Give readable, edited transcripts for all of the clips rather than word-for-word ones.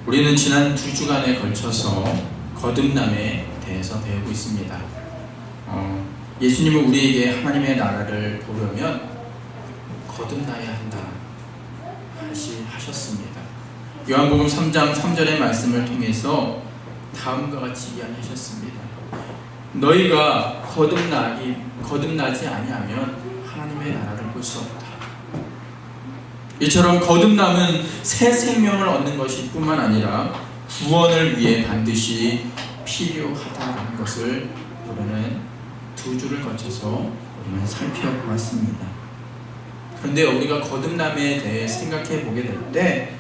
우리는 지난 2주간에 걸쳐서 거듭남에 대해서 배우고 있습니다. 예수님은 우리에게 하나님의 나라를 보려면 거듭나야 한다 하셨습니다. 요한복음 3장 3절의 말씀을 통해서 다음과 같이 이야기하셨습니다. 너희가 거듭나지 아니하면 하나님의 나라를 볼 수 없다. 이처럼 거듭남은 새 생명을 얻는 것이 뿐만 아니라 구원을 위해 반드시 필요하다는 것을 우리는 2주를 거쳐서 우리는 살펴보았습니다. 그런데 우리가 거듭남에 대해 생각해 보게 될 때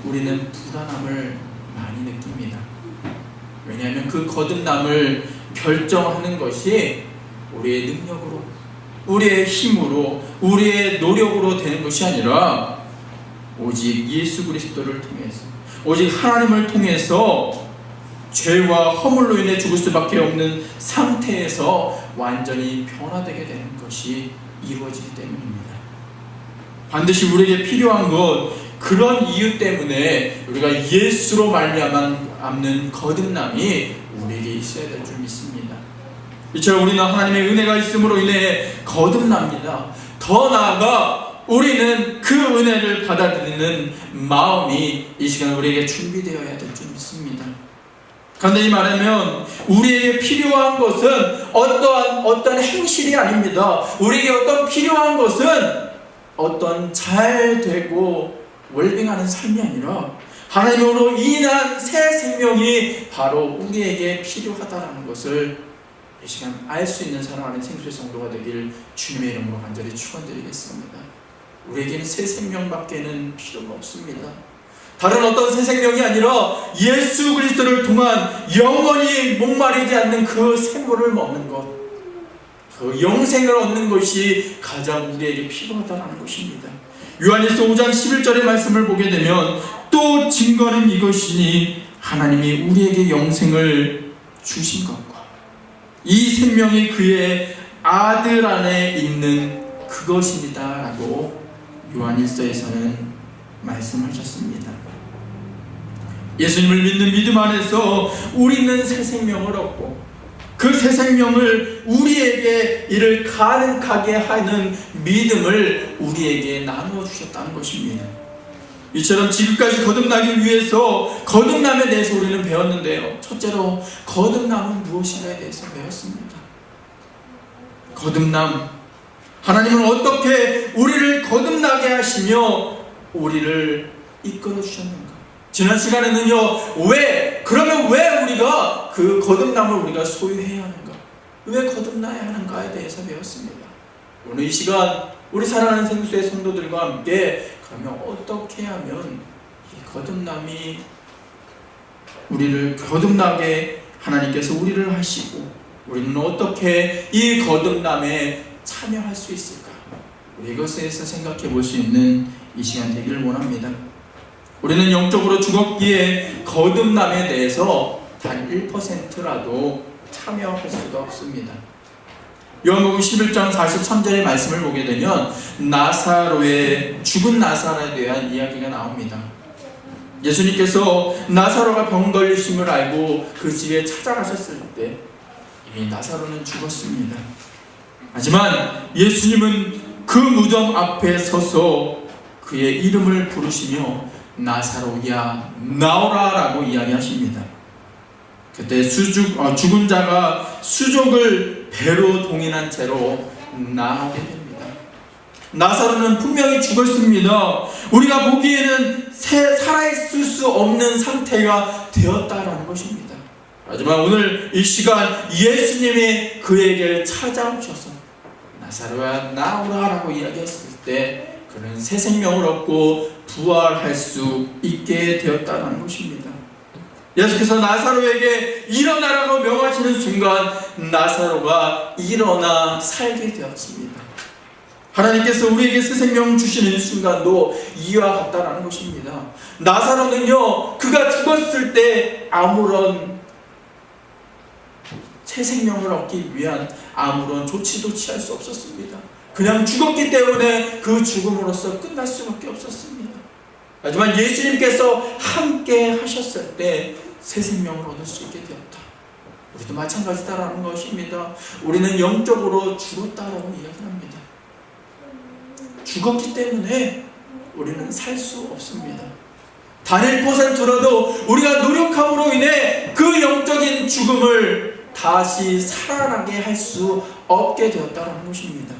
우리는 불안함을 많이 느낍니다. 왜냐하면 그 거듭남을 결정하는 것이 우리의 능력으로, 우리의 힘으로, 우리의 노력으로 되는 것이 아니라 오직 예수 그리스도를 통해서, 오직 하나님을 통해서 죄와 허물로 인해 죽을 수밖에 없는 상태에서 완전히 변화되게 되는 것이 이루어지기 때문입니다. 반드시 우리에게 필요한 것, 그런 이유 때문에 우리가 예수로 말미암는 거듭남이 우리에게 있어야 될 줄 믿습니다. 이처럼 우리는 하나님의 은혜가 있음으로 인해 거듭납니다. 더 나아가 우리는 그 은혜를 받아들이는 마음이 이 시간 우리에게 준비되어야 될 줄 믿습니다. 간단히 말하면 우리에게 필요한 것은 어떤 행실이 아닙니다. 우리에게 필요한 것은 어떤 잘 되고 웰빙하는 삶이 아니라 하나님으로 인한 새 생명이 바로 우리에게 필요하다는 것을 이 시간 알 수 있는 사랑하는 생수의 성도가 되길 주님의 이름으로 간절히 축원드리겠습니다. 우리에게는 새 생명밖에는 필요가 없습니다. 다른 어떤 새 생명이 아니라 예수 그리스도를 통한 영원히 목마르지 않는 그 샘물을 먹는 것, 그 영생을 얻는 것이 가장 우리에게 필요하다는 것입니다. 요한일서 5장 11절의 말씀을 보게 되면 또 증거는 이것이니 하나님이 우리에게 영생을 주신 것과 이 생명이 그의 아들 안에 있는 그것입니다 라고 요한일서에서는 말씀하셨습니다. 예수님을 믿는 믿음 안에서 우리는 새 생명을 얻고 그 새 생명을 우리에게 이를 가능하게 하는 믿음을 우리에게 나누어 주셨다는 것입니다. 이처럼 지금까지 거듭나기 위해서 거듭남에 대해서 우리는 배웠는데요, 첫째로 거듭남은 무엇인가에 대해서 배웠습니다. 거듭남, 하나님은 어떻게 우리를 거듭나게 하시며 우리를 이끌어 주셨는가? 지난 시간에는요, 그러면 왜 우리가 그 거듭남을 우리가 소유해야 하는가? 왜 거듭나야 하는가에 대해서 배웠습니다. 오늘 이 시간 우리 사랑하는 생수의 성도들과 함께 그러면 어떻게 하면 이 거듭남이 우리를 거듭나게 하나님께서 우리를 하시고 우리는 어떻게 이 거듭남에 참여할 수 있을까? 우리 이것에 대해서 생각해 볼 수 있는 이 시간 되기를 원합니다. 우리는 영적으로 죽었기에 거듭남에 대해서 단 1%라도 참여할 수가 없습니다. 요한복음 11장 43절의 말씀을 보게 되면 죽은 나사로에 대한 이야기가 나옵니다. 예수님께서 나사로가 병 걸리심을 알고 그 집에 찾아가셨을 때 이미 나사로는 죽었습니다. 하지만 예수님은 그 무덤 앞에 서서 그의 이름을 부르시며 나사로야 나오라 라고 이야기하십니다. 그때 죽은 자가 수족을 배로 동인한 채로 나오게 됩니다. 나사로는 분명히 죽었습니다. 우리가 보기에는 살아있을 수 없는 상태가 되었다라는 것입니다. 하지만 오늘 이 시간 예수님이 그에게 찾아오셔서 나사로야 나오라 라고 이야기했을 때 그는 새 생명을 얻고 부활할 수 있게 되었다는 것입니다. 예수께서 나사로에게 일어나라고 명하시는 순간 나사로가 일어나 살게 되었습니다. 하나님께서 우리에게 새 생명 주시는 순간도 이와 같다라는 것입니다. 나사로는요, 그가 죽었을 때 아무런 새 생명을 얻기 위한 아무런 조치도 취할 수 없었습니다. 그냥 죽었기 때문에 그 죽음으로써 끝날 수밖에 없었습니다. 하지만 예수님께서 함께 하셨을 때 새 생명을 얻을 수 있게 되었다. 우리도 마찬가지다라는 것입니다. 우리는 영적으로 죽었다라고 이야기합니다. 죽었기 때문에 우리는 살 수 없습니다. 단 1%라도 우리가 노력함으로 인해 그 영적인 죽음을 다시 살아나게 할 수 없게 되었다는 것입니다.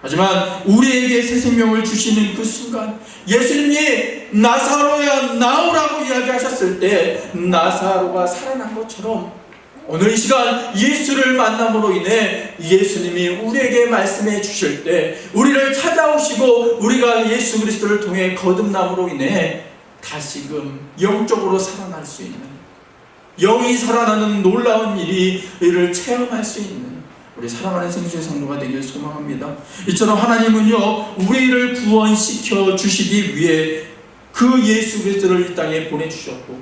하지만 우리에게 새 생명을 주시는 그 순간, 예수님이 나사로야 나오라고 이야기하셨을 때 나사로가 살아난 것처럼 오늘 이 시간 예수를 만남으로 인해 예수님이 우리에게 말씀해 주실 때 우리를 찾아오시고 우리가 예수 그리스도를 통해 거듭남으로 인해 다시금 영적으로 살아날 수 있는, 영이 살아나는 놀라운 일을 체험할 수 있는 우리 사랑하는 생수의 성도가 되길 소망합니다. 이처럼 하나님은요, 우리를 구원시켜 주시기 위해 그 예수 그리스도를 이 땅에 보내주셨고,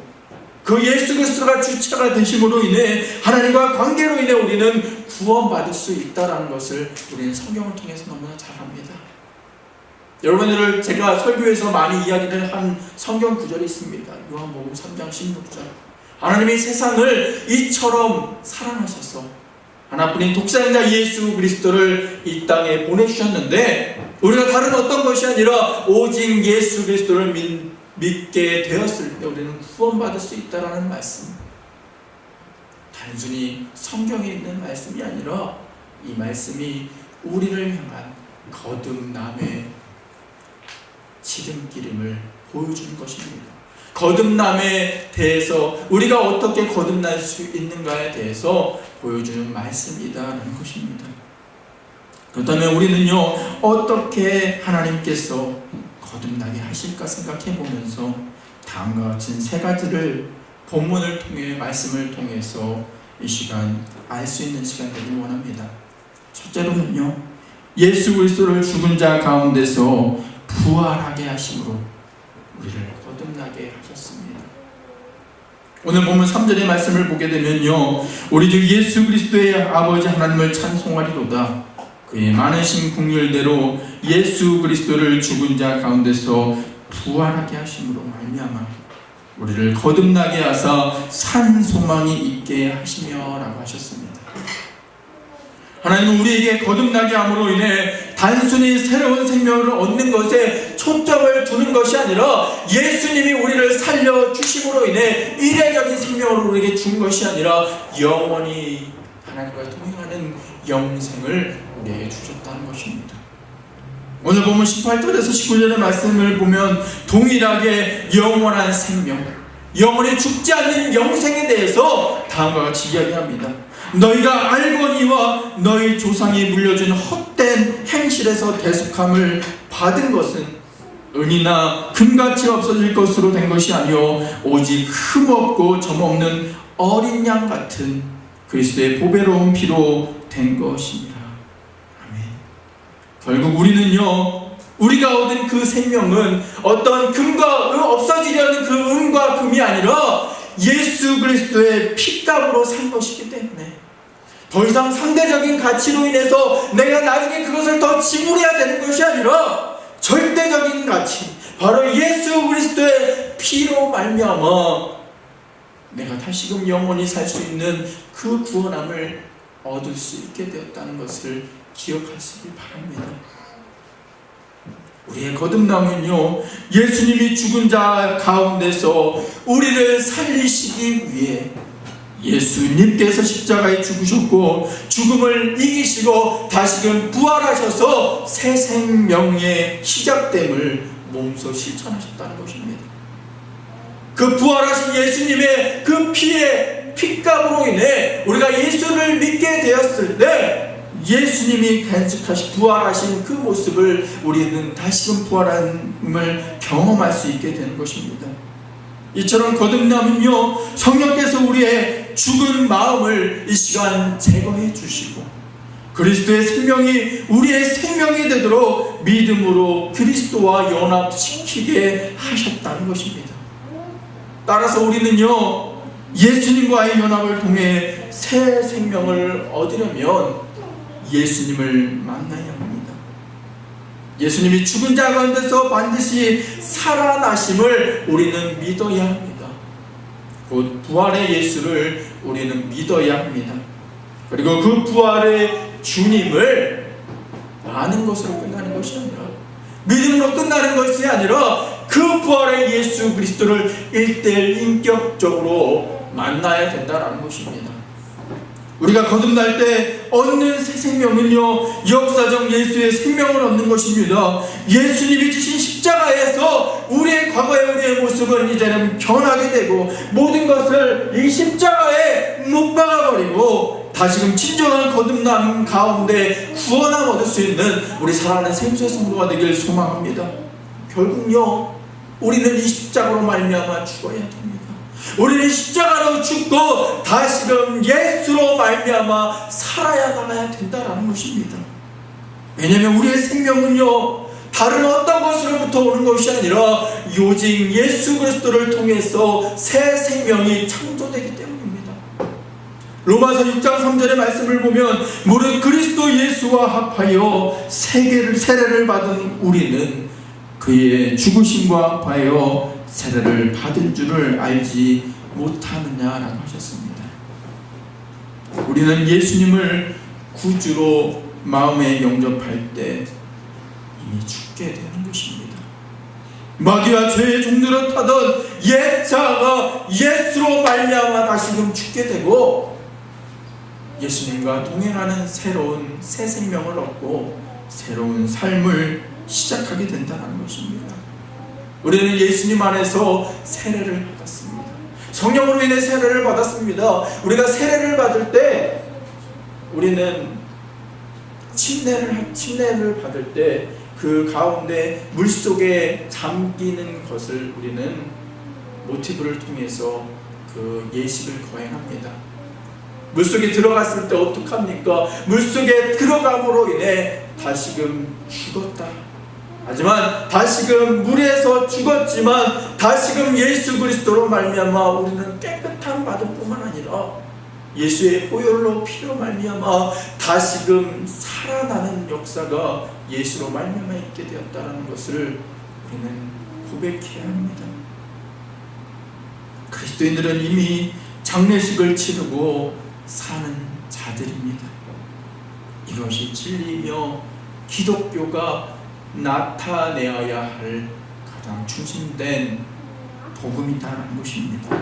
그 예수 그리스도가 주체가 되심으로 인해 하나님과 관계로 인해 우리는 구원받을 수 있다는 것을 우리는 성경을 통해서 너무나 잘 압니다. 여러분들을 제가 설교에서 많이 이야기를 한 성경 구절이 있습니다. 요한복음 3장 16절. 하나님이 세상을 이처럼 사랑하셔서 하나뿐인 독생자 예수 그리스도를 이 땅에 보내주셨는데, 우리가 다른 어떤 것이 아니라 오직 예수 그리스도를 믿게 되었을 때 우리는 구원받을 수 있다는 말씀, 단순히 성경에 있는 말씀이 아니라 이 말씀이 우리를 향한 거듭남의 지름길임을 보여주는 것입니다. 거듭남에 대해서 우리가 어떻게 거듭날 수 있는가에 대해서 보여주는 말씀이다라는 것입니다. 그렇다면 우리는요, 어떻게 하나님께서 거듭나게 하실까 생각해 보면서 다음과 같은 세 가지를 본문을 통해, 말씀을 통해서 이 시간 알 수 있는 시간 되길 원합니다. 첫째로는요, 예수 그리스도를 죽은 자 가운데서 부활하게 하심으로 우리를 거듭나게 하셨습니다. 오늘 본문 3절의 말씀을 보게 되면요, 우리 주 예수 그리스도의 아버지 하나님을 찬송하리로다. 그의 많으신 긍휼대로 예수 그리스도를 죽은 자 가운데서 부활하게 하심으로 말미암아 우리를 거듭나게 하사 산 소망이 있게 하시며라고 하셨습니다. 하나님은 우리에게 거듭나게 함으로 인해 단순히 새로운 생명을 얻는 것에 초점을 두는 것이 아니라 예수님이 우리를 살려주심으로 인해 이례적인 생명을 우리에게 준 것이 아니라 영원히 하나님과 동행하는 영생을 우리에게 주셨다는 것입니다. 오늘 보면 18절에서 19절의 말씀을 보면 동일하게 영원한 생명, 영원히 죽지 않는 영생에 대해서 다음과 같이 이야기합니다. 너희가 알거니와 너희 조상이 물려준 헛된 행실에서 대속함을 받은 것은 은이나 금같이 없어질 것으로 된 것이 아니요 오직 흠없고 점없는 어린 양 같은 그리스도의 보배로운 피로 된 것입니다. 아멘. 결국 우리는요, 우리가 얻은 그 생명은 어떤 금과 없어지려는 그 은과 금이 아니라 예수 그리스도의 피값으로 산 것이기 때문에 더 이상 상대적인 가치로 인해서 내가 나중에 그것을 더 지불해야 되는 것이 아니라 절대적인 가치, 바로 예수 그리스도의 피로 말미암아 내가 다시금 영원히 살 수 있는 그 구원함을 얻을 수 있게 되었다는 것을 기억하시기 바랍니다. 우리의 거듭남은요, 예수님이 죽은 자 가운데서 우리를 살리시기 위해 예수님께서 십자가에 죽으셨고 죽음을 이기시고 다시금 부활하셔서 새 생명의 시작됨을 몸소 실천하셨다는 것입니다. 그 부활하신 예수님의 그 피의 피값으로 인해 우리가 예수를 믿게 되었을 때 예수님이 간직하신 부활하신 그 모습을 우리는 다시금 부활함을 경험할 수 있게 되는 것입니다. 이처럼 거듭남은요, 성령께서 우리의 죽은 마음을 이 시간 제거해 주시고 그리스도의 생명이 우리의 생명이 되도록 믿음으로 그리스도와 연합시키게 하셨다는 것입니다. 따라서 우리는요, 예수님과의 연합을 통해 새 생명을 얻으려면 예수님을 만나야 합니다. 예수님이 죽은 자 가운데서 반드시 살아나심을 우리는 믿어야 합니다. 곧 부활의 예수를 우리는 믿어야 합니다. 그리고 그 부활의 주님을 아는 것으로 끝나는 것이 아니라, 믿음으로 끝나는 것이 아니라 그 부활의 예수 그리스도를 1:1 인격적으로 만나야 된다는 것입니다. 우리가 거듭날 때 얻는 새 생명은요, 역사적 예수의 생명을 얻는 것입니다. 예수님이 지신 십자가에서 우리의 과거의 우리의 모습은 이제는 변하게 되고, 모든 것을 이 십자가에 못 박아버리고 다시금 진정한 거듭남 가운데 구원함 얻을 수 있는 우리 살아가는 생수의 성도가 되길 소망합니다. 결국요, 우리는 이 십자가로 말미암아 죽어야 됩니다. 우리는 십자가로 죽고 다시금 예수로 말미암아 살아야 나가야 된다는 것입니다. 왜냐하면 우리의 생명은요, 다른 어떤 것으로부터 오는 것이 아니라 오직 예수 그리스도를 통해서 새 생명이 창조되기 때문입니다. 로마서 6장 3절의 말씀을 보면, 무릇 그리스도 예수와 합하여 세례를 받은 우리는 그의 죽으심과 합하여 세례를 받은 줄을 알지 못하느냐라고 하셨습니다. 우리는 예수님을 구주로 마음에 영접할 때 이미 죽게 되는 것입니다. 마귀와 죄의 종노릇 하던 옛 자가 예수로 말미암아 다시금 죽게 되고, 예수님과 동행하는 새로운 새 생명을 얻고 새로운 삶을 시작하게 된다는 것입니다. 우리는 예수님 안에서 세례를 받았습니다. 성령으로 인해 세례를 받았습니다. 우리가 세례를 받을 때, 우리는 침례를 받을 때 그 가운데 물속에 잠기는 것을 우리는 모티브를 통해서 그 예식을 거행합니다. 물속에 들어갔을 때 어떡합니까? 물속에 들어감으로 인해 다시금 죽었다. 하지만 다시금 물에서 죽었지만 다시금 예수 그리스도로 말미암아 우리는 깨끗함 받을 뿐만 아니라 예수의 보혈로 피로 말미암아 다시금 살아나는 역사가 예수로 말미암아 있게 되었다는 것을 우리는 고백해야 합니다. 그리스도인들은 이미 장례식을 치르고 사는 자들입니다. 이것이 진리이며 기독교가 나타내어야 할 가장 중심된 복음이다라는 것입니다.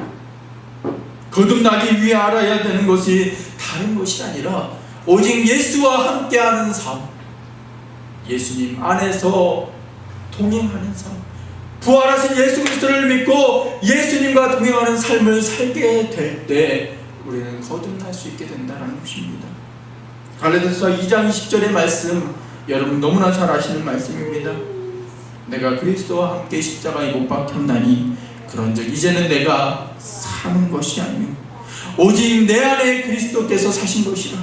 거듭나기 위해 알아야 되는 것이 다른 것이 아니라 오직 예수와 함께하는 삶, 예수님 안에서 동행하는 삶, 부활하신 예수 그리스도를 믿고 예수님과 동행하는 삶을 살게 될 때 우리는 거듭날 수 있게 된다는 것입니다. 갈라디아서 2장 20절의 말씀, 여러분 너무나 잘 아시는 말씀입니다. 내가 그리스도와 함께 십자가에 못 박혔나니 그런즉 이제는 내가 사는 것이 아니요 오직 내 안에 그리스도께서 사신 것이라.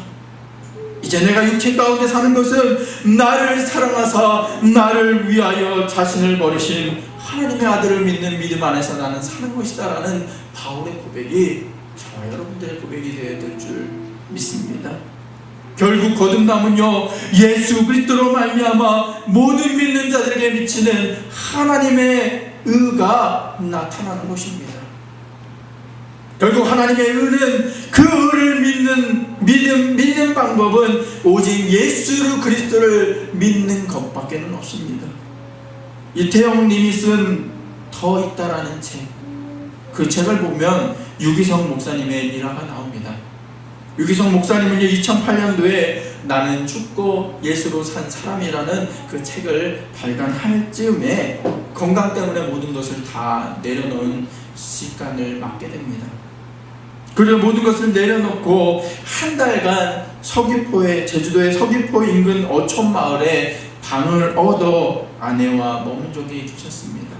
이제 내가 육체 가운데 사는 것은 나를 사랑하사 나를 위하여 자신을 버리신 하나님의 아들을 믿는 믿음 안에서 나는 사는 것이다 라는 바울의 고백이 저와 여러분들의 고백이 되어야 될 줄 믿습니다. 결국 거듭남은요, 예수 그리스도로 말미암아 모든 믿는 자들에게 미치는 하나님의 의가 나타나는 것입니다. 결국 하나님의 의는, 그 의를 믿는 방법은 오직 예수 그리스도를 믿는 것밖에는 없습니다. 이태영 님이 쓴 더 있다라는 책, 그 책을 보면 유기성 목사님의 일화가 나옵니다. 유기성 목사님은 2008년도에 나는 죽고 예수로 산 사람이라는 그 책을 발간할 즈음에 건강 때문에 모든 것을 다 내려놓은 시간을 맞게 됩니다. 그리고 모든 것을 내려놓고 한 달간 서귀포의, 제주도의 서귀포 인근 어촌 마을에 방을 얻어 아내와 머문 적이 계셨습니다.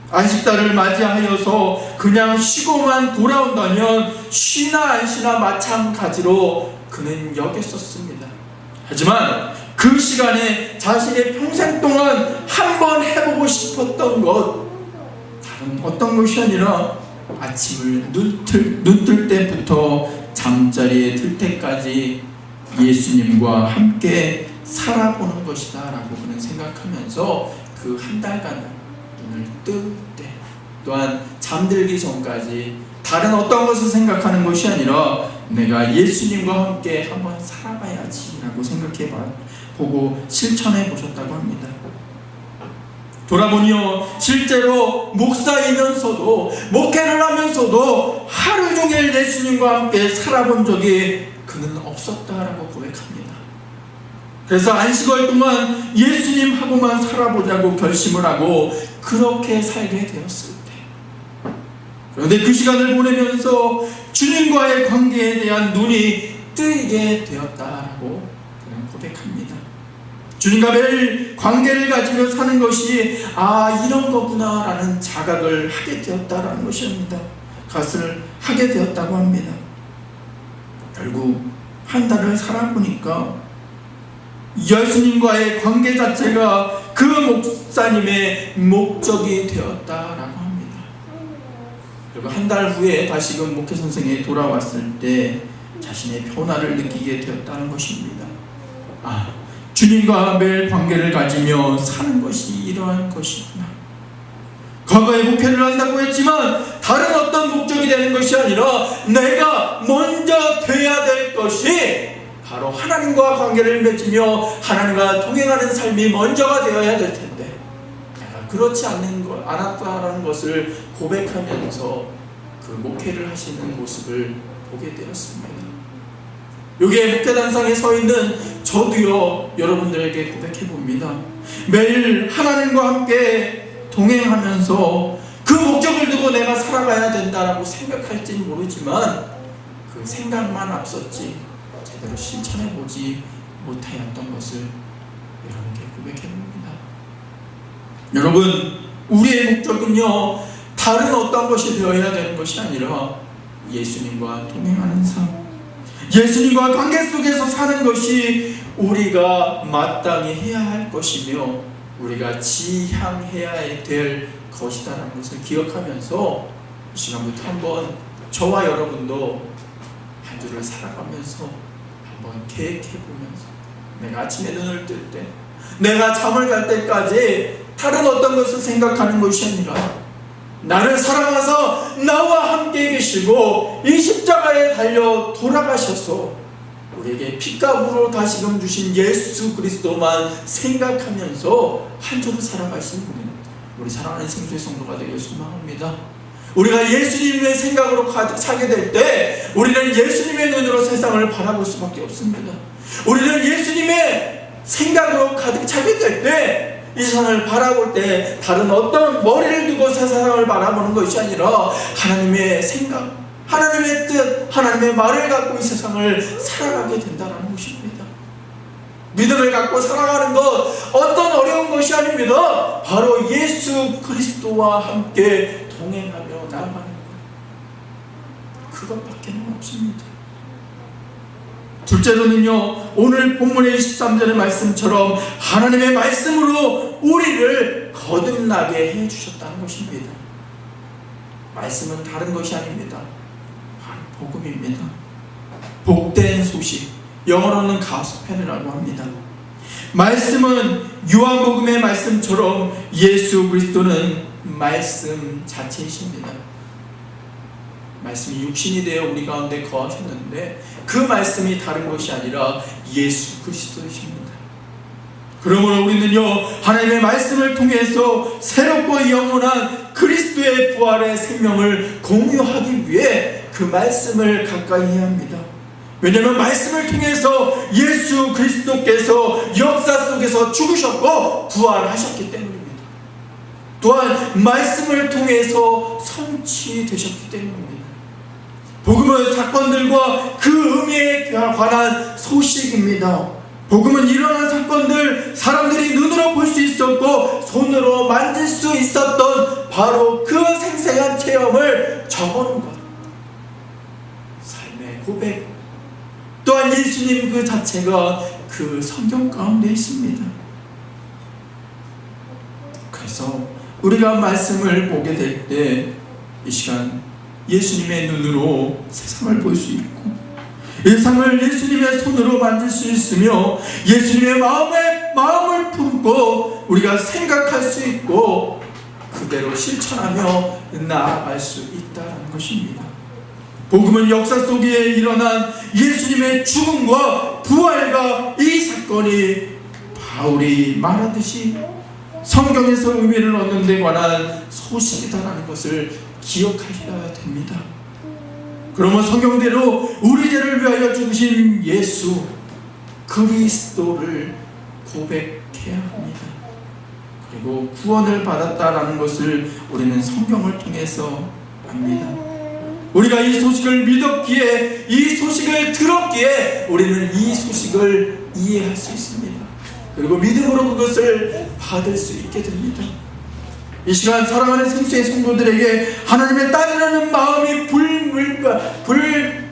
안식달을 맞이하여서 그냥 쉬고만 돌아온다면 쉬나 안 쉬나 마찬가지로 그는 여겼었습니다. 하지만 그 시간에 자신의 평생 동안 한번 해보고 싶었던 것, 다른 어떤 것이 아니라 아침을 눈 뜰 때부터 잠자리에 들 때까지 예수님과 함께 살아보는 것이다 라고 그는 생각하면서 그 한 달간 눈을 뜰 때, 또한 잠들기 전까지 다른 어떤 것을 생각하는 것이 아니라 내가 예수님과 함께 한번 살아봐야지 라고 생각해 보고 실천해 보셨다고 합니다. 돌아보니요, 실제로 목사이면서도 목회를 하면서도 하루 종일 예수님과 함께 살아본 적이 그는 없었다라고 고백합니다. 그래서 안식월 동안 예수님하고만 살아보자고 결심을 하고 그렇게 살게 되었을 때, 그런데 그 시간을 보내면서 주님과의 관계에 대한 눈이 뜨이게 되었다라고 그는 고백합니다. 주님과 매일 관계를 가지며 사는 것이 이런 거구나 라는 자각을 하게 되었다라는 것입니다. 그것을 하게 되었다고 합니다. 결국 한 달을 살아보니까 예수님과의 관계 자체가 그 목사님의 목적이 되었다라고 합니다. 그리고 한 달 후에 다시금 목회 선생이 돌아왔을 때 자신의 변화를 느끼게 되었다는 것입니다. 주님과 매일 관계를 가지며 사는 것이 이러한 것이구나. 과거에 목회를 한다고 했지만 다른 어떤 목적이 되는 것이 아니라 내가 먼저 돼야 될 것이 바로 하나님과 관계를 맺으며 하나님과 동행하는 삶이 먼저가 되어야 될 텐데 내가 그렇지 않았다는 것을 고백하면서 그 목회를 하시는 모습을 보게 되었습니다. 여기에 목회단상에 서 있는 저도요, 여러분들에게 고백해 봅니다. 매일 하나님과 함께 동행하면서 그 목적을 두고 내가 살아가야 된다라고 생각할지는 모르지만 그 생각만 앞섰지 제대로 실천해 보지 못하였던 것을 여러분께 고백해 봅니다. 여러분, 우리의 목적은요, 다른 어떤 것이 되어야 되는 것이 아니라 예수님과 동행하는 삶, 예수님과 관계 속에서 사는 것이 우리가 마땅히 해야 할 것이며 우리가 지향해야 될 것이다라는 것을 기억하면서 이 시간부터 한번 저와 여러분도 한 주를 살아가면서 한번 계획해보면서 내가 아침에 눈을 뜰 때, 내가 잠을 갈 때까지 다른 어떤 것을 생각하는 것이 아니라 나를 사랑하사 나와 함께 계시고 이 십자가에 달려 돌아가셔서 우리에게 피값으로 다시금 주신 예수 그리스도만 생각하면서 한 주를 살아가시는 우리 사랑하는 생수의 성도가 되길 소망합니다. 우리가 예수님의 생각으로 가득 차게 될 때 우리는 예수님의 눈으로 세상을 바라볼 수밖에 없습니다. 우리는 예수님의 생각으로 가득 차게 될 때 이 세상을 바라볼 때 다른 어떤 머리를 두고 세상을 바라보는 것이 아니라 하나님의 생각, 하나님의 뜻, 하나님의 말을 갖고 이 세상을 살아가게 된다는 것입니다. 믿음을 갖고 살아가는 것 어떤 어려운 것이 아닙니다. 바로 예수 그리스도와 함께 동행하며 나아가는 것, 그것밖에는 없습니다. 둘째로는요, 오늘 본문의 23절의 말씀처럼 하나님의 말씀으로 우리를 거듭나게 해주셨다는 것입니다. 말씀은 다른 것이 아닙니다. 바로 복음입니다. 복된 소식, 영어로는 가스펠이라고 합니다. 말씀은 요한복음의 말씀처럼 예수 그리스도는 말씀 자체이십니다. 말씀이 육신이 되어 우리 가운데 거하셨는데 그 말씀이 다른 것이 아니라 예수 그리스도이십니다. 그러므로 우리는요, 하나님의 말씀을 통해서 새롭고 영원한 그리스도의 부활의 생명을 공유하기 위해 그 말씀을 가까이 해야 합니다. 왜냐하면 말씀을 통해서 예수 그리스도께서 역사 속에서 죽으셨고 부활하셨기 때문입니다. 또한 말씀을 통해서 성취되셨기 때문입니다. 복음은 사건들과 그 의미에 관한 소식입니다. 복음은 일어난 사건들, 사람들이 눈으로 볼 수 있었고 손으로 만질 수 있었던 바로 그 생생한 체험을 적어놓은 것, 삶의 고백, 또한 예수님 그 자체가 그 성경 가운데 있습니다. 그래서 우리가 말씀을 보게 될 때 이 시간 예수님의 눈으로 세상을 볼 수 있고 이 상을 예수님의 손으로 만질 수 있으며 예수님의 마음을 품고 우리가 생각할 수 있고 그대로 실천하며 나아갈 수 있다는 것입니다. 복음은 역사 속에 일어난 예수님의 죽음과 부활과 이 사건이 바울이 말하듯이 성경에서 의미를 얻는 데 관한 소식이다라는 것을 기억하셔야 됩니다. 그러면 성경대로 우리 죄를 위하여 죽으신 예수 그리스도를 고백해야 합니다. 그리고 구원을 받았다라는 것을 우리는 성경을 통해서 압니다. 우리가 이 소식을 믿었기에, 이 소식을 들었기에 우리는 이 소식을 이해할 수 있습니다. 그리고 믿음으로 그것을 받을 수 있게 됩니다. 이 시간 사랑하는 생수의 성도들에게 하나님의 딸이라는 마음이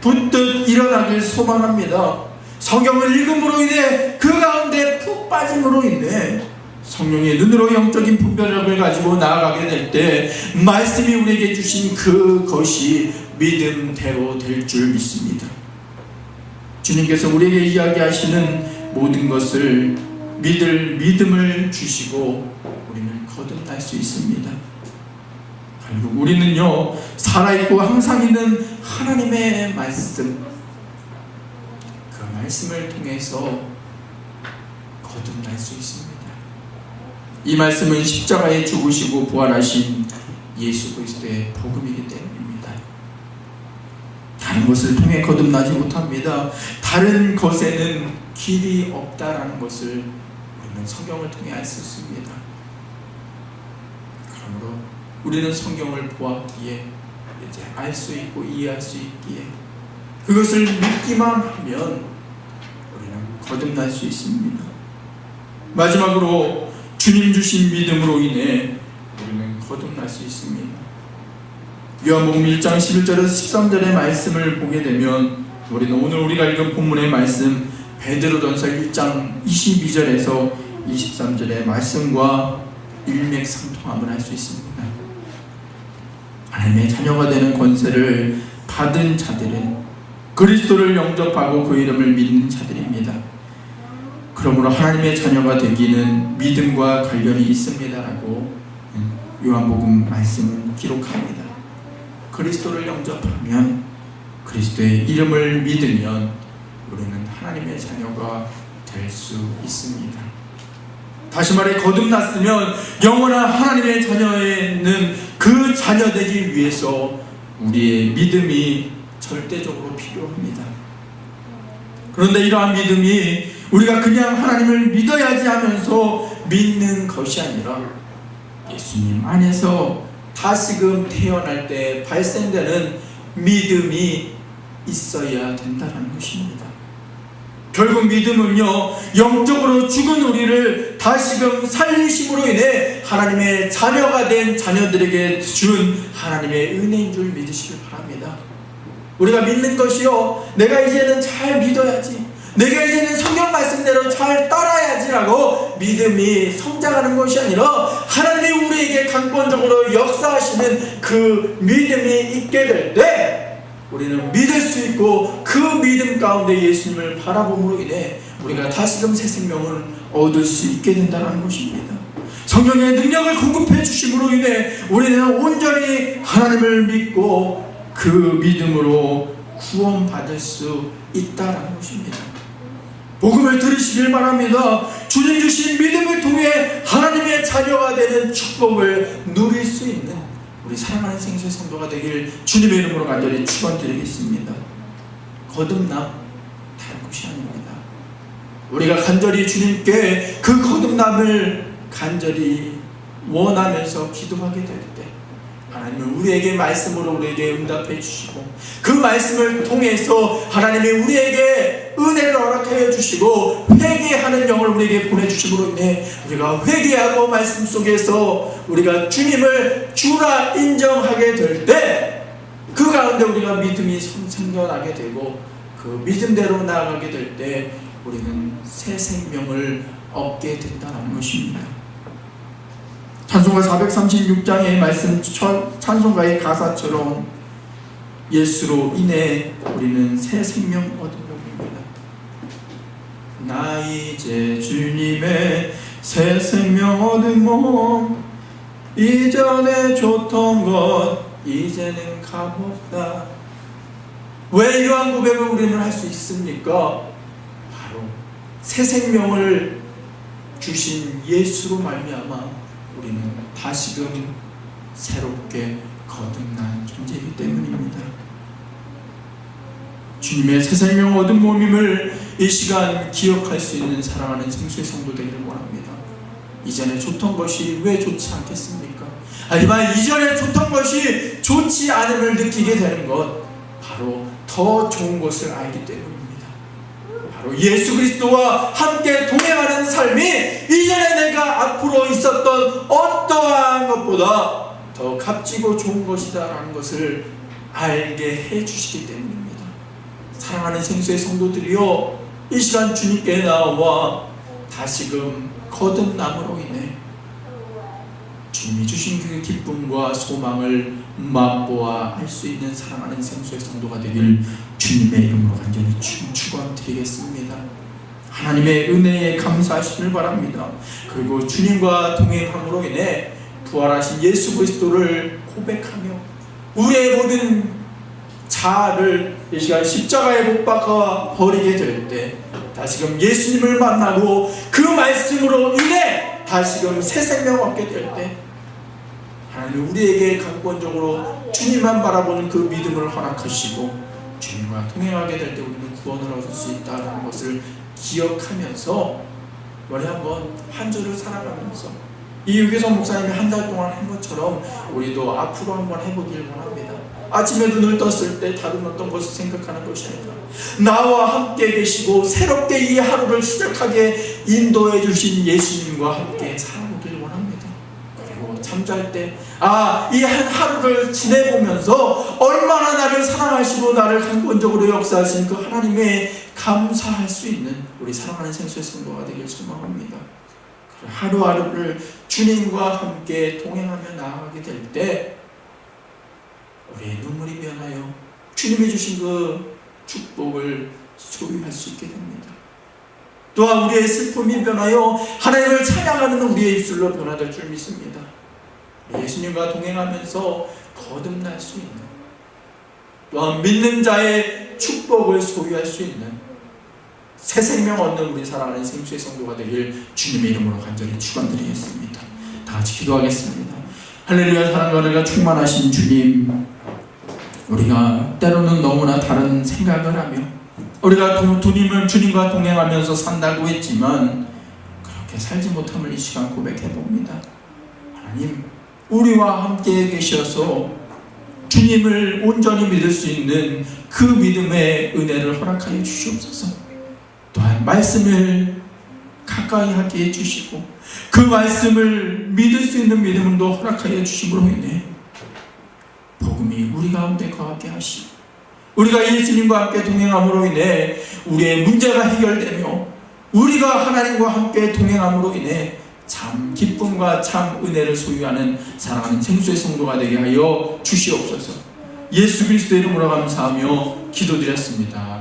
불붙듯 일어나길 소망합니다. 성경을 읽음으로 인해 그 가운데 푹 빠짐으로 인해 성령의 눈으로 영적인 분별력을 가지고 나아가게 될 때 말씀이 우리에게 주신 그것이 믿음대로 될 줄 믿습니다. 주님께서 우리에게 이야기하시는 모든 것을 믿을 믿음을 주시고 우리는 거듭날 수 있습니다. 결국 우리는요, 살아있고 항상 있는 하나님의 말씀, 그 말씀을 통해서 거듭날 수 있습니다. 이 말씀은 십자가에 죽으시고 부활하신 예수 그리스도의 복음이기 때문입니다. 다른 것을 통해 거듭나지 못합니다. 다른 것에는 길이 없다라는 것을 우리는 성경을 통해 알 수 있습니다. 그러므로 우리는 성경을 보았기에 이제 알 수 있고 이해할 수 있기에 그것을 믿기만 하면 우리는 거듭날 수 있습니다. 마지막으로 주님 주신 믿음으로 인해 우리는 거듭날 수 있습니다. 요한복음 1장 11절에서 13절의 말씀을 보게 되면 우리는 오늘 우리가 읽은 본문의 말씀 베드로전서 1장 22절에서 23절의 말씀과 일맥상통함을 할 수 있습니다. 하나님의 자녀가 되는 권세를 받은 자들은 그리스도를 영접하고 그 이름을 믿는 자들입니다. 그러므로 하나님의 자녀가 되기는 믿음과 관련이 있습니다라고 요한복음 말씀은 기록합니다. 그리스도를 영접하면, 그리스도의 이름을 믿으면 우리는 하나님의 자녀가 될 수 있습니다. 다시 말해 거듭났으면 영원한 하나님의 자녀에는 그 자녀 되기 위해서 우리의 믿음이 절대적으로 필요합니다. 그런데 이러한 믿음이 우리가 그냥 하나님을 믿어야지 하면서 믿는 것이 아니라 예수님 안에서 다시금 태어날 때 발생되는 믿음이 있어야 된다는 것입니다. 결국 믿음은요, 영적으로 죽은 우리를 다시금 살리심으로 인해 하나님의 자녀가 된 자녀들에게 준 하나님의 은혜인 줄 믿으시길 바랍니다. 우리가 믿는 것이요, 내가 이제는 잘 믿어야지, 내가 이제는 성경 말씀대로 잘 따라야지라고 믿음이 성장하는 것이 아니라 하나님이 우리에게 강권적으로 역사하시는 그 믿음이 있게 될 때 우리는 믿을 수 있고 그 믿음 가운데 예수님을 바라봄으로 인해 우리가 다시금 새 생명을 얻을 수 있게 된다는 것입니다. 성령의 능력을 공급해 주심으로 인해 우리는 온전히 하나님을 믿고 그 믿음으로 구원받을 수 있다는 것입니다. 복음을 들으시길 바랍니다. 주님 주신 믿음을 통해 하나님의 자녀가 되는 축복을 누릴 수 있는 우리 사랑하는 생수의 성도가 되길 주님의 이름으로 간절히 축원드리겠습니다. 거듭남 다른 것이 아닙니다. 우리가 간절히 주님께 그 거듭남을 간절히 원하면서 기도하게 될 때 하나님은 우리에게 말씀으로 우리에게 응답해 주시고 그 말씀을 통해서 하나님이 우리에게 은혜를 허락하여 주시고 회개하는 영을 우리에게 보내주심으로 인해 우리가 회개하고 말씀 속에서 우리가 주님을 주라 인정하게 될 때 그 가운데 우리가 믿음이 생겨나게 되고 그 믿음대로 나아가게 될 때 우리는 새 생명을 얻게 된다는 것입니다. 찬송가 436장의 말씀, 찬송가의 가사처럼 예수로 인해 우리는 새 생명 얻은 것입니다. 나 이제 주님의 새 생명 얻은 몸, 이전에 좋던 것 이제는 값없다. 왜 이러한 고백을 우리는 할 수 있습니까? 바로 새 생명을 주신 예수로 말미암아 우리는 다시금 새롭게 거듭난 존재이기 때문입니다. 주님의 새 생명 얻은 몸임을 이 시간 기억할 수 있는 사랑하는 생수의 성도 되기를 원합니다. 이전에 좋던 것이 왜 좋지 않겠습니까? 하지만 이전에 좋던 것이 좋지 않음을 느끼게 되는 것, 바로 더 좋은 것을 알기 때문입니다. 바로 예수 그리스도와 함께 동행하는 삶이 이전에 내가 앞으로 있었던 어떠한 것보다 더 값지고 좋은 것이다 라는 것을 알게 해주시기 때문입니다. 사랑하는 생수의 성도들이여, 이 시간 주님께 나와 다시금 거듭남으로 인해 주님이 주신 그 기쁨과 소망을 맛보아 알 수 있는 사랑하는 생수의 성도가 되길 주님의 이름으로 간절히 축원드리겠습니다. 하나님의 은혜에 감사하시길 바랍니다. 그리고 주님과 동행함으로 인해 부활하신 예수 그리스도를 고백하며 우리의 모든 자아를 이 시간 십자가에 못 박아 버리게 될 때 다시금 예수님을 만나고 그 말씀으로 인해 다시금 새 생명 얻게 될 때 하나님 우리에게 강권적으로 주님만 바라보는 그 믿음을 허락하시고 주님과 동행하게 될 때 우리는 구원을 얻을 수 있다는 것을 기억하면서 우리 한번 한 주를 살아가면서 이 유기성 목사님이 한 달 동안 한 것처럼 우리도 앞으로 한번 해보길 원합니다. 아침에 눈을 떴을 때 다른 어떤 것을 생각하는 것이 아니라 나와 함께 계시고 새롭게 이 하루를 시작하게 인도해 주신 예수님과 함께 살아보길 원합니다. 그리고 잠잘 때 이 한 하루를 지내보면서 얼마나 나를 사랑하시고 나를 강권적으로 역사하신 그 하나님에 감사할 수 있는 우리 사랑하는 생수의 성도가 되길 소망합니다. 하루하루를 주님과 함께 동행하며 나아가게 될 때 우리의 눈물이 변하여 주님이 주신 그 축복을 소유할 수 있게 됩니다. 또한 우리의 슬픔이 변하여 하나님을 찬양하는 우리의 입술로 변화될 줄 믿습니다. 예수님과 동행하면서 거듭날 수 있는, 또한 믿는 자의 축복을 소유할 수 있는 새 생명 얻는 우리 사랑하는 생수의 성도가 되길 주님의 이름으로 간절히 축원드리겠습니다. 다 같이 기도하겠습니다. 할렐루야. 사랑과 은혜가 충만하신 주님, 우리가 때로는 너무나 다른 생각을 하며 우리가 주님과 동행하면서 산다고 했지만 그렇게 살지 못함을 이 시간 고백해 봅니다. 하나님, 우리와 함께 계셔서 주님을 온전히 믿을 수 있는 그 믿음의 은혜를 허락하여 주시옵소서. 또한 말씀을 가까이 하게 해주시고 그 말씀을 믿을 수 있는 믿음도 허락하여 주심으로 인해 복음이 우리 가운데 거하게 하시고 우리가 예수님과 함께 동행함으로 인해 우리의 문제가 해결되며 우리가 하나님과 함께 동행함으로 인해 참 기쁨과 참 은혜를 소유하는 사랑하는 생수의 성도가 되게 하여 주시옵소서. 예수 그리스도의 이름으로 감사하며 기도드렸습니다.